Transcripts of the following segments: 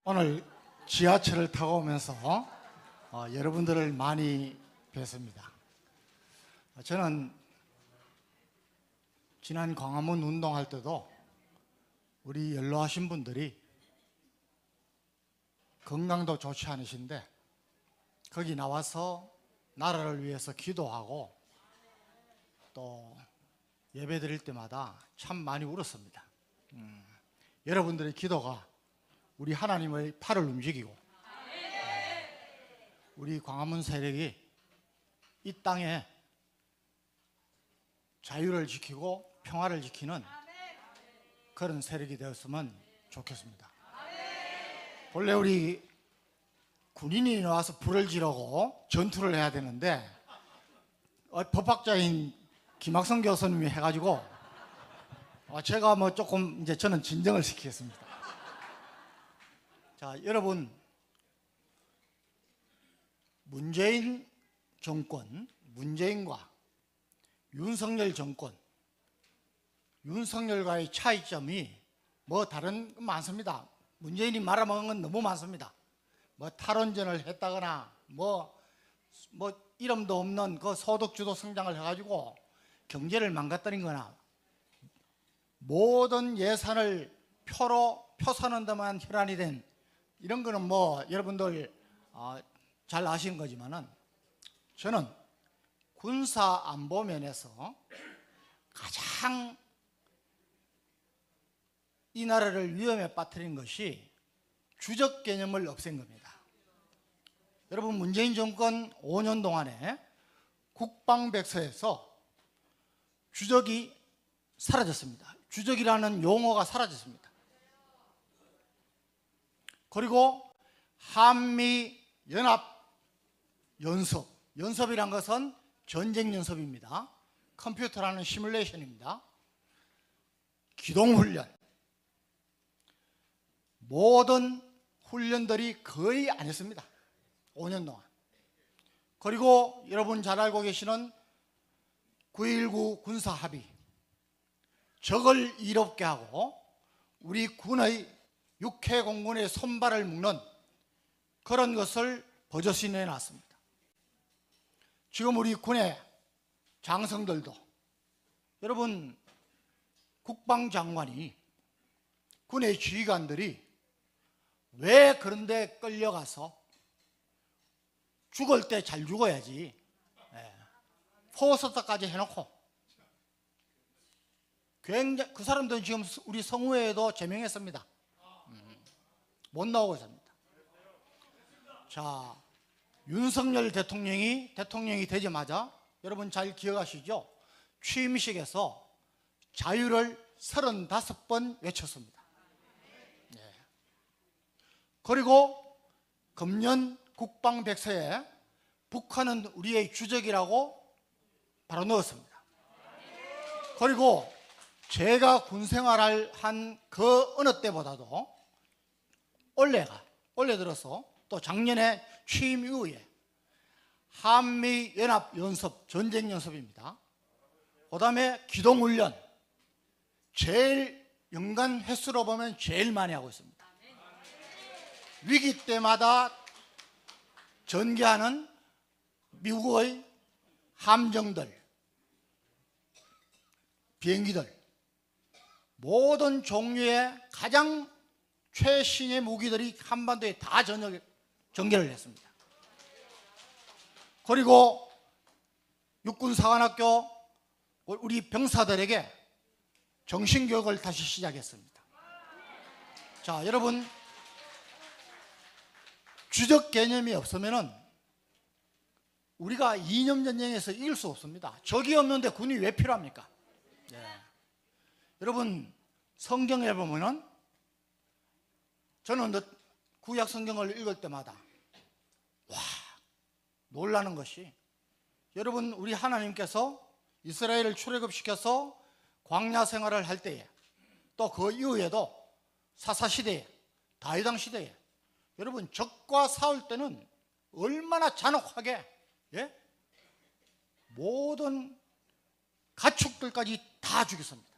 오늘 지하철을 타고 오면서 여러분들을 많이 뵀습니다. 저는 지난 광화문 운동할 때도 우리 연로하신 분들이 건강도 좋지 않으신데 거기 나와서 나라를 위해서 기도하고 또 예배 드릴 때마다 참 많이 울었습니다. 여러분들의 기도가 우리 하나님의 팔을 움직이고 우리 광화문 세력이 이 땅에 자유를 지키고 평화를 지키는 그런 세력이 되었으면 좋겠습니다. 본래 우리 군인이 나와서 불을 지르고 전투를 해야 되는데 법학자인 김학성 교수님이 해가지고 제가 조금 이제 저는 진정을 시키겠습니다. 자, 여러분, 문재인 정권, 문재인과 윤석열 정권, 윤석열과의 차이점이 다른 건 많습니다. 문재인이 말아먹은 건 너무 많습니다. 탈원전을 했다거나 이름도 없는 그 소득주도 성장을 해가지고 경제를 망가뜨린 거나 모든 예산을 표 사는 데만 혈안이 된 이런 거는 여러분들 잘 아시는 거지만은 저는 군사 안보 면에서 가장 이 나라를 위험에 빠뜨린 것이 주적 개념을 없앤 겁니다. 여러분, 문재인 정권 5년 동안에 국방백서에서 주적이 사라졌습니다. 주적이라는 용어가 사라졌습니다. 그리고 한미연합연습, 연습이란 것은 전쟁연습입니다. 컴퓨터라는 시뮬레이션입니다. 기동훈련, 모든 훈련들이 거의 안 했습니다. 5년 동안. 그리고 여러분 잘 알고 계시는 9.19 군사합의, 적을 이롭게 하고 우리 군의 육해공군의 손발을 묶는 그런 것을 버젓이 내놨습니다. 지금 우리 군의 장성들도, 여러분, 국방장관이, 군의 지휘관들이 왜 그런데 끌려가서 죽을 때 잘 죽어야지 포스터까지 해놓고 굉장히, 그 사람들은 지금 우리 성우회에도 제명했습니다. 못 나오고 있습니다. 자, 윤석열 대통령이 되자마자 여러분 잘 기억하시죠? 취임식에서 자유를 35번 외쳤습니다. 그리고 금년 국방백서에 북한은 우리의 주적이라고 바로 넣었습니다. 그리고 제가 군생활을 한 그 어느 때보다도 올해 들어서 또 작년에 취임 이후에 한미연합연습, 전쟁연습입니다. 그 다음에 기동훈련, 제일 연간 횟수로 보면 제일 많이 하고 있습니다. 위기 때마다 전개하는 미국의 함정들, 비행기들, 모든 종류의 가장 최신의 무기들이 한반도에 다 전개를 했습니다. 그리고 육군사관학교 우리 병사들에게 정신교육을 다시 시작했습니다. 자, 여러분, 주적 개념이 없으면은 우리가 이념전쟁에서 이길 수 없습니다. 적이 없는데 군이 왜 필요합니까? 여러분, 성경에 보면은 저는 구약 성경을 읽을 때마다 놀라는 것이, 여러분, 우리 하나님께서 이스라엘을 출애굽시켜서 광야 생활을 할 때에 또 그 이후에도 사사시대에, 다윗왕 시대에 여러분 적과 싸울 때는 얼마나 잔혹하게 모든 가축들까지 다 죽였습니다.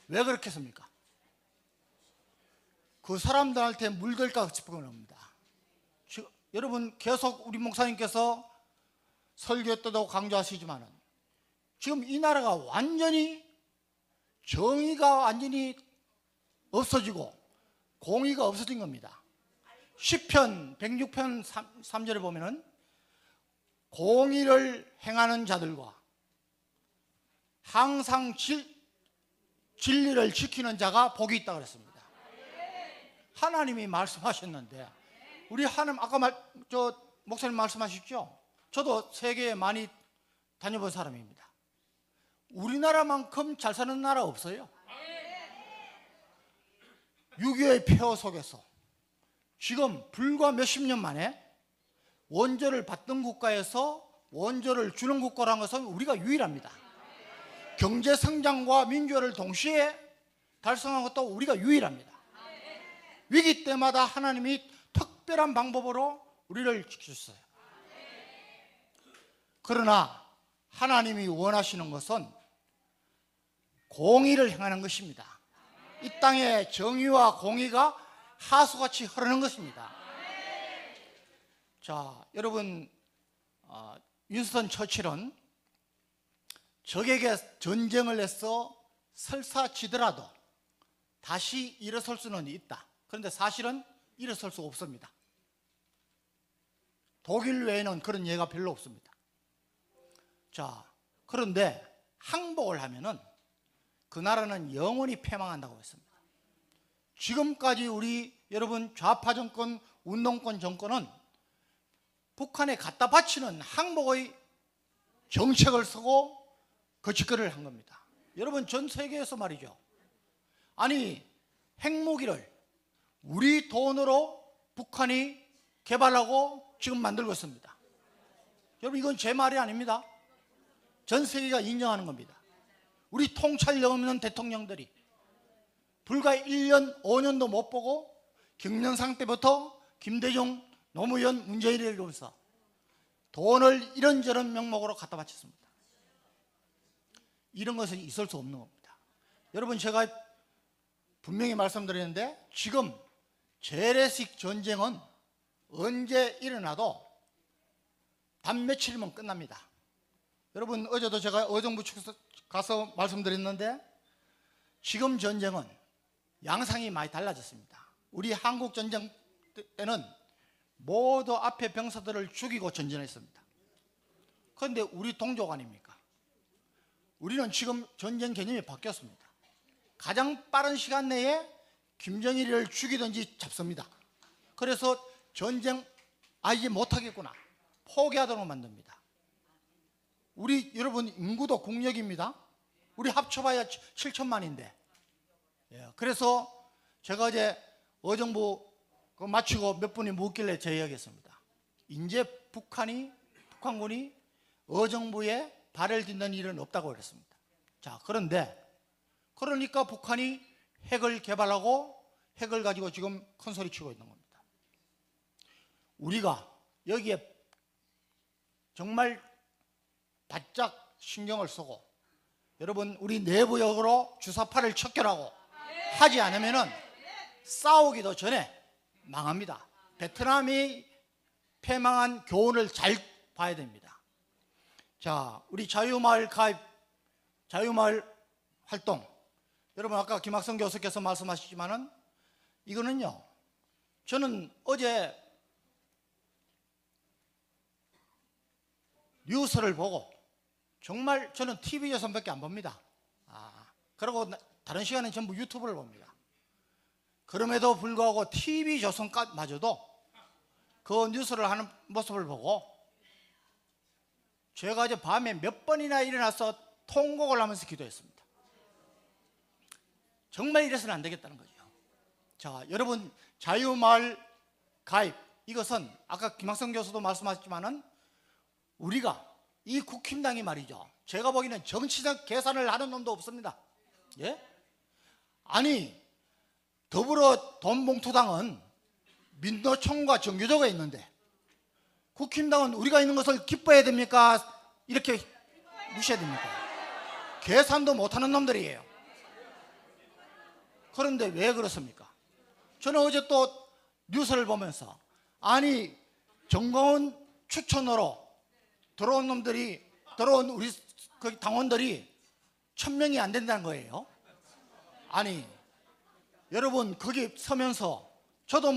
왜 그렇게 했습니까? 그 사람들한테 물들까 싶은 겁니다. 여러분, 계속 우리 목사님께서 설교 때도 강조하시지만은 지금 이 나라가 완전히 정의가 완전히 없어지고 공의가 없어진 겁니다. 시편 106편 3절에 보면은 공의를 행하는 자들과 항상 진리를 지키는 자가 복이 있다 그랬습니다. 하나님이 말씀하셨는데 우리 하나님 아까 목사님 말씀하셨죠? 저도 세계에 많이 다녀본 사람입니다. 우리나라만큼 잘 사는 나라 없어요. 6.25의 폐허 속에서 지금 불과 몇십 년 만에 원조를 받던 국가에서 원조를 주는 국가라는 것은 우리가 유일합니다. 경제 성장과 민주화를 동시에 달성한 것도 우리가 유일합니다. 위기 때마다 하나님이 특별한 방법으로 우리를 지켜주셨어요. 그러나 하나님이 원하시는 것은 공의를 행하는 것입니다. 이 땅에 정의와 공의가 하수같이 흐르는 것입니다. 자, 여러분, 윈스턴 처칠은 적에게 전쟁을 해서 설사지더라도 다시 일어설 수는 있다. 그런데 사실은 일어설 수 없습니다. 독일 외에는 그런 예가 별로 없습니다. 자, 그런데 항복을 하면은 그 나라는 영원히 패망한다고 했습니다. 지금까지 우리 여러분 좌파 정권, 운동권 정권은 북한에 갖다 바치는 항복의 정책을 쓰고 그 짓거리를 한 겁니다. 여러분, 전 세계에서 말이죠. 아니, 핵무기를 우리 돈으로 북한이 개발하고 지금 만들고 있습니다. 여러분, 이건 제 말이 아닙니다. 전 세계가 인정하는 겁니다. 우리 통찰력 없는 대통령들이 불과 1년, 5년도 못 보고 경련상 때부터 김대중, 노무현, 문재인을 이루면서 돈을 이런저런 명목으로 갖다 바쳤습니다. 이런 것은 있을 수 없는 겁니다. 여러분, 제가 분명히 말씀드리는데 지금 재래식 전쟁은 언제 일어나도 단 며칠이면 끝납니다. 여러분, 어제도 제가 의정부 측에서 가서 말씀드렸는데 지금 전쟁은 양상이 많이 달라졌습니다. 우리 한국 전쟁 때는 모두 앞에 병사들을 죽이고 전전했습니다. 그런데 우리 동족 아닙니까? 우리는 지금 전쟁 개념이 바뀌었습니다. 가장 빠른 시간 내에 김정일을 죽이든지 잡습니다. 그래서 전쟁 이제 못하겠구나 포기하도록 만듭니다. 우리 여러분 인구도 국력입니다. 우리 합쳐봐야 7천만인데 그래서 제가 어제 의정부 마치고 몇 분이 묻길래 제 이야기했습니다. 이제 북한군이 의정부에 발을 딛는 일은 없다고 그랬습니다. 자, 그러니까 북한이 핵을 개발하고 핵을 가지고 지금 큰 소리 치고 있는 겁니다. 우리가 여기에 정말 바짝 신경을 쓰고 여러분 우리 내부적으로 주사파를 척결하고 하지 않으면은 싸우기도 전에 망합니다. 베트남이 패망한 교훈을 잘 봐야 됩니다. 자, 우리 자유마을 가입, 자유마을 활동, 여러분 아까 김학성 교수께서 말씀하시지만은 이거는요, 저는 어제 뉴스를 보고 정말 저는 TV조선밖에 안 봅니다. 그리고 다른 시간은 전부 유튜브를 봅니다. 그럼에도 불구하고 TV조선마저도 그 뉴스를 하는 모습을 보고 제가 이제 밤에 몇 번이나 일어나서 통곡을 하면서 기도했습니다. 정말 이래서는 안 되겠다는 거죠. 자, 여러분 자유마을 가입, 이것은 아까 김학성 교수도 말씀하셨지만은 우리가 이 국힘당이 말이죠, 제가 보기에는 정치적 계산을 하는 놈도 없습니다. 예? 아니, 더불어 돈봉투당은 민노총과 정교조가 있는데 국힘당은 우리가 있는 것을 기뻐해야 됩니까? 이렇게 무시해야 됩니까? 계산도 못하는 놈들이에요. 그런데 왜 그렇습니까? 저는 어제 또 뉴스를 보면서 아니 정광훈 추천으로 들어온 우리 그 당원들이 1000명이 안 된다는 거예요. 아니 여러분 거기 서면서 저도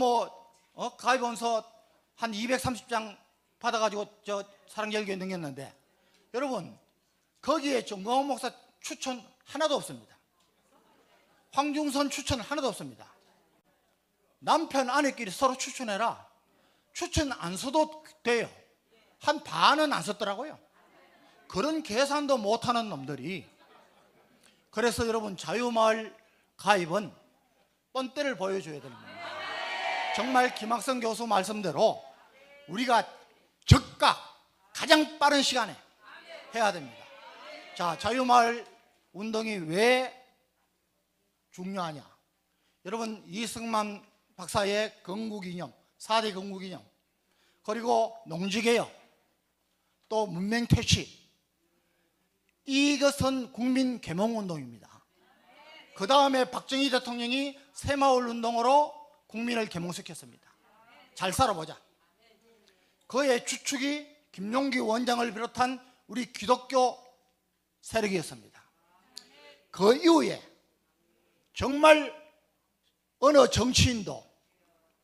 가입원서 한 230장 받아가지고 저 사랑제일교회 능겼는데 여러분 거기에 정광훈 목사 추천 하나도 없습니다. 황중선 추천 하나도 없습니다. 남편 아내끼리 서로 추천해라. 추천 안 써도 돼요. 한 반은 안 썼더라고요. 그런 계산도 못하는 놈들이. 그래서 여러분 자유마을 가입은 뻔때를 보여줘야 됩니다. 정말 김학성 교수 말씀대로 우리가 즉각 가장 빠른 시간에 해야 됩니다. 자, 자유마을 운동이 왜 중요하냐? 여러분 이승만 박사의 건국이념, 4대 건국이념, 그리고 농지개혁, 또 문맹퇴치, 이것은 국민 계몽운동입니다. 그 다음에 박정희 대통령이 새마을운동으로 국민을 계몽시켰습니다. 잘 살아보자. 그의 주축이 김용기 원장을 비롯한 우리 기독교 세력이었습니다. 그 이후에 정말 어느 정치인도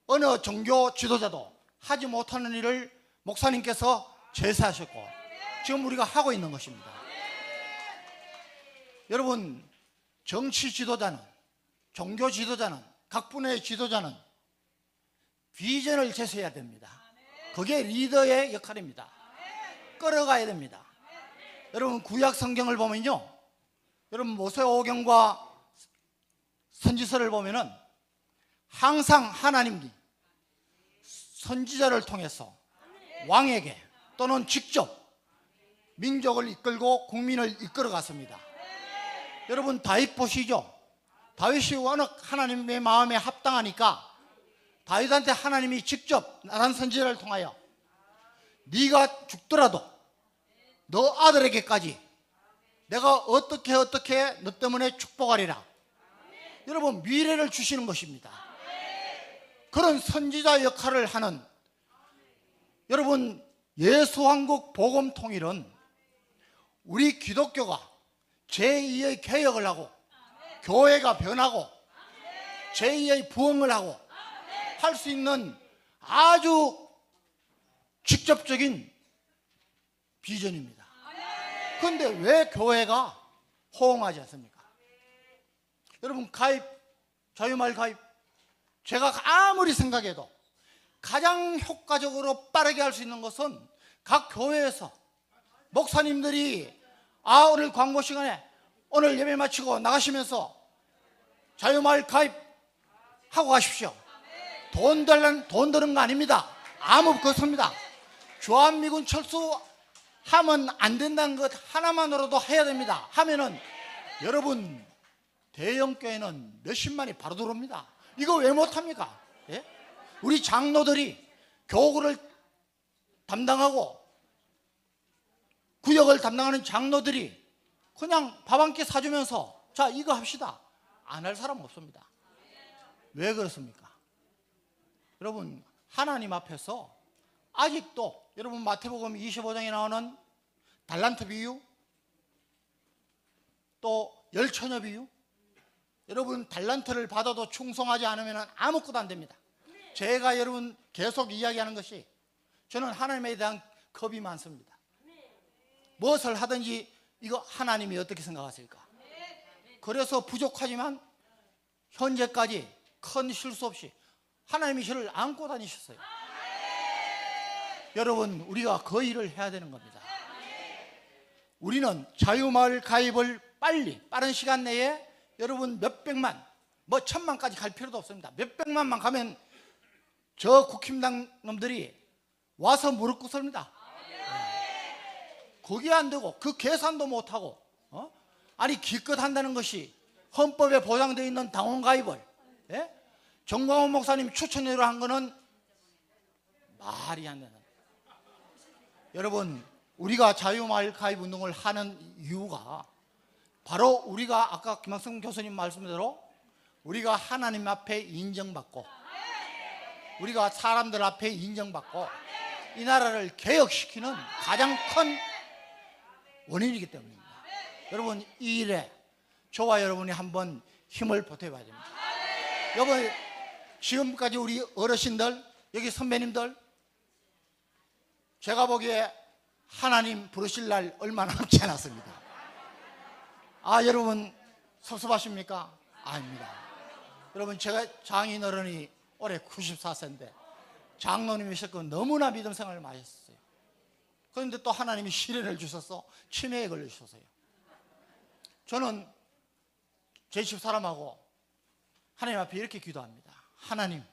어느 종교 지도자도 하지 못하는 일을 목사님께서 제시하셨고 지금 우리가 하고 있는 것입니다. 여러분 정치 지도자는, 종교 지도자는, 각 분야의 지도자는 비전을 제시해야 됩니다. 그게 리더의 역할입니다. 끌어가야 됩니다. 여러분 구약 성경을 보면요, 여러분 모세오경과 선지서를 보면은 항상 하나님이 선지자를 통해서 왕에게 또는 직접 민족을 이끌고 국민을 이끌어 갔습니다. 여러분 다윗 보시죠. 다윗이 워낙 하나님의 마음에 합당하니까 다윗한테 하나님이 직접 나단 선지자를 통하여 네가 죽더라도 너 아들에게까지 내가 어떻게 너 때문에 축복하리라. 여러분 미래를 주시는 것입니다. 그런 선지자 역할을 하는 여러분 예수왕국 복음통일은 우리 기독교가 제2의 개혁을 하고 교회가 변하고 제2의 부흥을 하고 할 수 있는 아주 직접적인 비전입니다. 그런데 왜 교회가 호응하지 않습니까? 여러분 가입, 자유마을 가입, 제가 아무리 생각해도 가장 효과적으로 빠르게 할 수 있는 것은 각 교회에서 목사님들이 오늘 광고 시간에 오늘 예배 마치고 나가시면서 자유마을 가입하고 가십시오. 돈 드는 거 아닙니다. 아무 것입니다. 주한미군 철수하면 안 된다는 것 하나만으로도 해야 됩니다. 하면은 여러분 대형 교회는 몇십만이 바로 들어옵니다. 이거 왜 못합니까? 예? 우리 장로들이 교구를 담당하고 구역을 담당하는 장로들이 그냥 밥 한 끼 사주면서 자 이거 합시다. 안 할 사람 없습니다. 왜 그렇습니까? 여러분 하나님 앞에서 아직도 여러분 마태복음 25장에 나오는 달란트 비유, 또 열처녀 비유, 여러분 달란트를 받아도 충성하지 않으면 아무것도 안 됩니다. 제가 여러분 계속 이야기하는 것이 저는 하나님에 대한 겁이 많습니다. 무엇을 하든지 이거 하나님이 어떻게 생각하실까? 그래서 부족하지만 현재까지 큰 실수 없이 하나님이 저를 안고 다니셨어요. 여러분 우리가 그 일을 해야 되는 겁니다. 우리는 자유마을 가입을 빠른 시간 내에 여러분 몇백만, 1000만까지 갈 필요도 없습니다. 몇백만만 가면 저 국힘당 놈들이 와서 무릎 꿇습니다. 그게 안 되고 그 계산도 못하고 아니 기껏 한다는 것이 헌법에 보장되어 있는 당원 가입을 정광훈 목사님 추천으로 한 거는 말이 안 되는. 여러분 우리가 자유마을 가입 운동을 하는 이유가 바로 우리가 아까 김학성 교수님 말씀대로 우리가 하나님 앞에 인정받고 우리가 사람들 앞에 인정받고 이 나라를 개혁시키는 가장 큰 원인이기 때문입니다. 여러분, 이 일에 저와 여러분이 한번 힘을 보태봐야 됩니다. 여러분, 지금까지 우리 어르신들, 여기 선배님들, 제가 보기에 하나님 부르실 날 얼마 남지 않았습니다. 여러분 섭섭하십니까? 아닙니다. 여러분, 제가 장인 어른이 올해 94세인데 장로님이셨고 너무나 믿음 생활을 많이 했어요. 그런데 또 하나님이 시련을 주셔서 치매에 걸리셔서요. 저는 제 집 사람하고 하나님 앞에 이렇게 기도합니다. 하나님,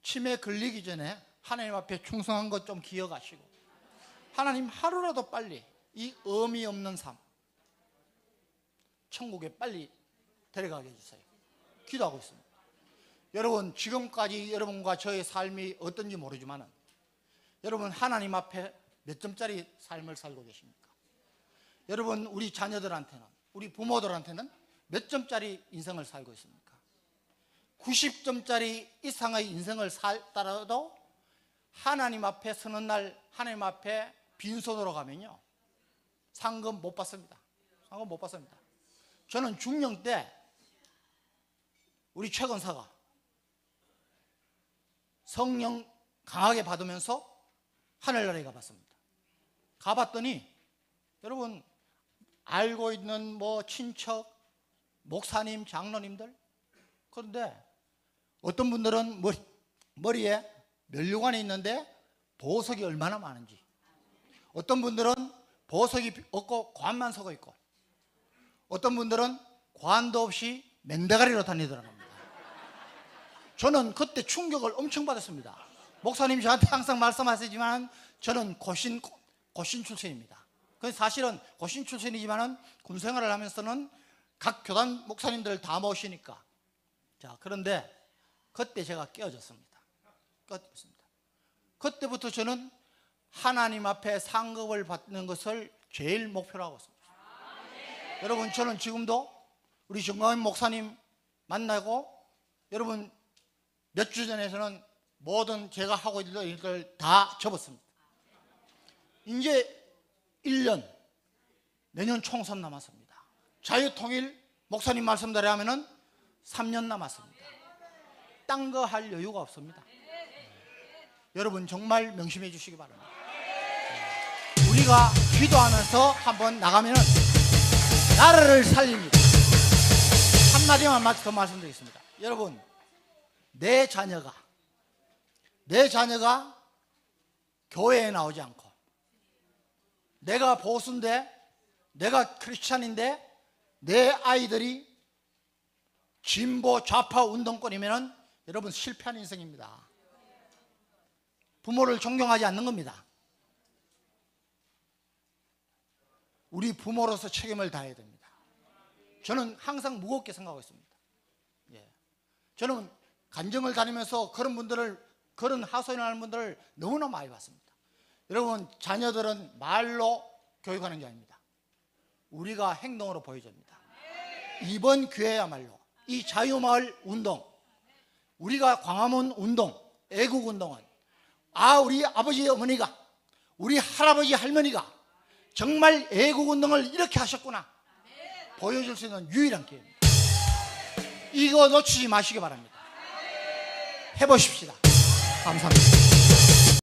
치매에 걸리기 전에 하나님 앞에 충성한 것 좀 기억하시고 하나님, 하루라도 빨리 이 의미 없는 삶 천국에 빨리 데려가게 해주세요. 기도하고 있습니다. 여러분, 지금까지 여러분과 저의 삶이 어떤지 모르지만 여러분, 하나님 앞에 몇 점짜리 삶을 살고 계십니까? 여러분, 우리 자녀들한테는, 우리 부모들한테는 몇 점짜리 인생을 살고 있습니까? 90점짜리 이상의 인생을 살더라도 하나님 앞에 서는 날, 하나님 앞에 빈손으로 가면요, 상금 못 받습니다. 상금 못 받습니다. 저는 중령 때 우리 최 권사가 성령 강하게 받으면서 하늘나라에 가봤습니다. 가봤더니 여러분, 알고 있는 뭐 친척, 목사님, 장로님들, 그런데 어떤 분들은 머리에 면류관이 있는데 보석이 얼마나 많은지, 어떤 분들은 보석이 없고 관만 서고 있고, 어떤 분들은 관도 없이 맨대가리로 다니더랍니다. 저는 그때 충격을 엄청 받았습니다. 목사님이 저한테 항상 말씀하시지만 저는 고신 출신입니다. 그래서 사실은 고신 출신이지만 군생활을 하면서는 각 교단 목사님들 다 모시니까. 자, 그런데 그때 제가 깨어졌습니다. 그때부터 저는 하나님 앞에 상급을 받는 것을 제일 목표로 하고 있습니다. 여러분, 저는 지금도 우리 정광훈 목사님 만나고, 여러분, 몇 주 전에서는 모든 제가 하고 있는 일을 다 접었습니다. 이제 1년, 내년 총선 남았습니다. 자유통일 목사님 말씀대로 하면은 3년 남았습니다. 딴 거 할 여유가 없습니다. 여러분, 정말 명심해 주시기 바랍니다. 우리가 기도하면서 한번 나가면은 나라를 살립니다. 한마디만 더 말씀드리겠습니다. 여러분, 내 자녀가 교회에 나오지 않고, 내가 보수인데, 내가 크리스찬인데 내 아이들이 진보 좌파 운동권이면 여러분, 실패한 인생입니다. 부모를 존경하지 않는 겁니다. 우리 부모로서 책임을 다해야 됩니다. 저는 항상 무겁게 생각하고 있습니다. 저는 간증을 다니면서 그런 하소연하는 분들을 너무나 많이 봤습니다. 여러분, 자녀들은 말로 교육하는 게 아닙니다. 우리가 행동으로 보여줍니다. 이번 기회야말로 이 자유마을 운동, 우리가 광화문 운동, 애국운동은 우리 아버지 어머니가, 우리 할아버지 할머니가 정말 애국운동을 이렇게 하셨구나 보여줄 수 있는 유일한 기회입니다. 이거 놓치지 마시기 바랍니다. 해보십시다. 감사합니다.